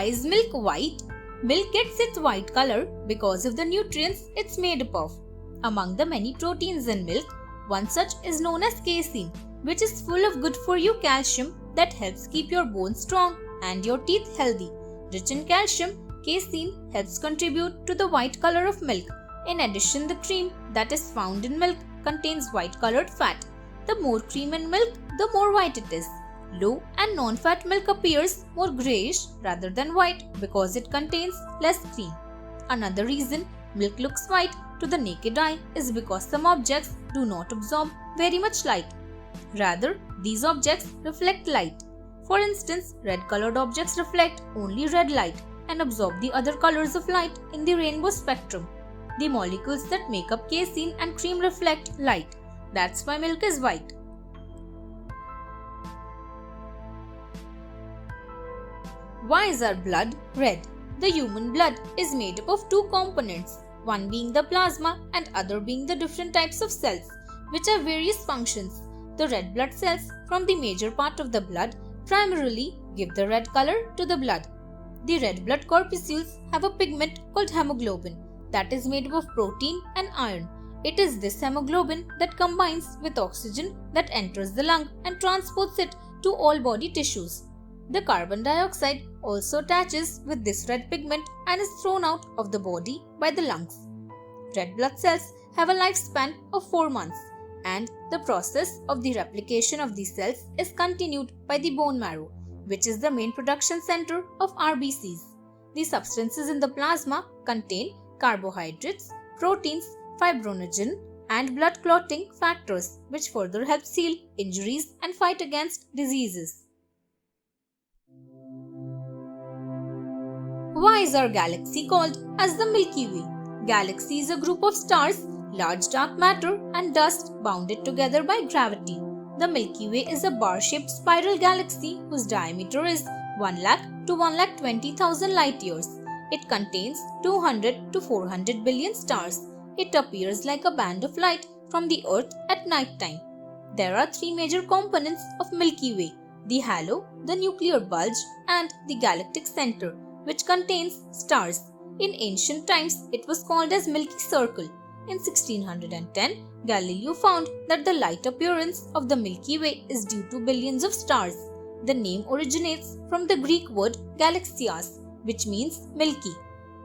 Why is milk white? Milk gets its white color because of the nutrients it's made up of. Among the many proteins in milk, one such is known as casein, which is full of good for you calcium that helps keep your bones strong and your teeth healthy. Rich in calcium, casein helps contribute to the white color of milk. In addition, the cream that is found in milk contains white colored fat. The more cream in milk, the more white it is. Low and non-fat milk appears more grayish rather than white because it contains less cream. Another reason milk looks white to the naked eye is because some objects do not absorb very much light. Rather, these objects reflect light. For instance, red-colored objects reflect only red light and absorb the other colors of light in the rainbow spectrum. The molecules that make up casein and cream reflect light. That's why milk is white. Why is our blood red? The human blood is made up of two components, one being the plasma and other being the different types of cells, which have various functions. The red blood cells from the major part of the blood primarily give the red color to the blood. The red blood corpuscles have a pigment called hemoglobin that is made up of protein and iron. It is this hemoglobin that combines with oxygen that enters the lung and transports it to all body tissues. The carbon dioxide also attaches with this red pigment and is thrown out of the body by the lungs. Red blood cells have a lifespan of 4 months, and the process of the replication of these cells is continued by the bone marrow, which is the main production center of RBCs. The substances in the plasma contain carbohydrates, proteins, fibrinogen, and blood clotting factors, which further help heal injuries and fight against diseases. Why is our galaxy called as the Milky Way? Galaxy is a group of stars, large dark matter and dust bounded together by gravity. The Milky Way is a bar-shaped spiral galaxy whose diameter is 1 lakh to 1,20,000 light years. It contains 200 to 400 billion stars. It appears like a band of light from the Earth at night time. There are three major components of Milky Way: the halo, the nuclear bulge, and the galactic center, which contains stars. In ancient times, it was called as Milky Circle. In 1610, Galileo found that the light appearance of the Milky Way is due to billions of stars. The name originates from the Greek word galaxias, which means milky.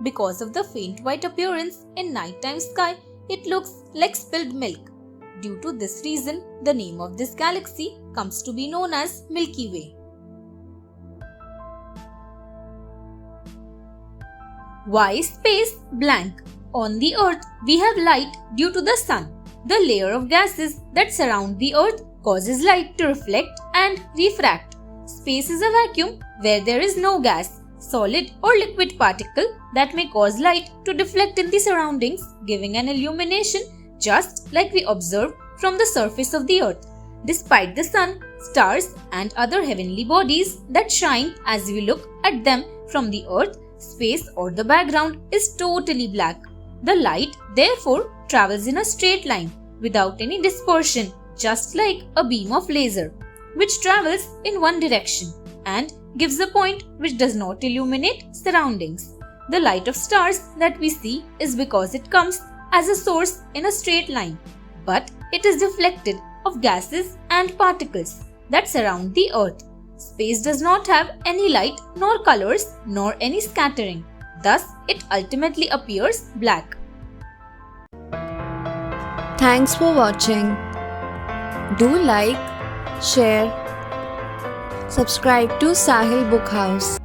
Because of the faint white appearance in nighttime sky, it looks like spilled milk. Due to this reason, the name of this galaxy comes to be known as Milky Way. Why is space blank? On the Earth, we have light due to the sun. The layer of gases that surround the Earth causes light to reflect and refract. Space is a vacuum where there is no gas, solid or liquid particle that may cause light to deflect in the surroundings, giving an illumination just like we observe from the surface of the Earth. Despite the sun, stars and other heavenly bodies that shine as we look at them from the Earth, space or the background is totally black. The light therefore travels in a straight line without any dispersion, just like a beam of laser, which travels in one direction and gives a point which does not illuminate surroundings. The light of stars that we see is because it comes as a source in a straight line, but it is deflected of gases and particles that surround the Earth. Space does not have any light nor colors nor any scattering. Thus, it ultimately appears black. Thanks for watching. Do like, share, subscribe to Sahil Book House.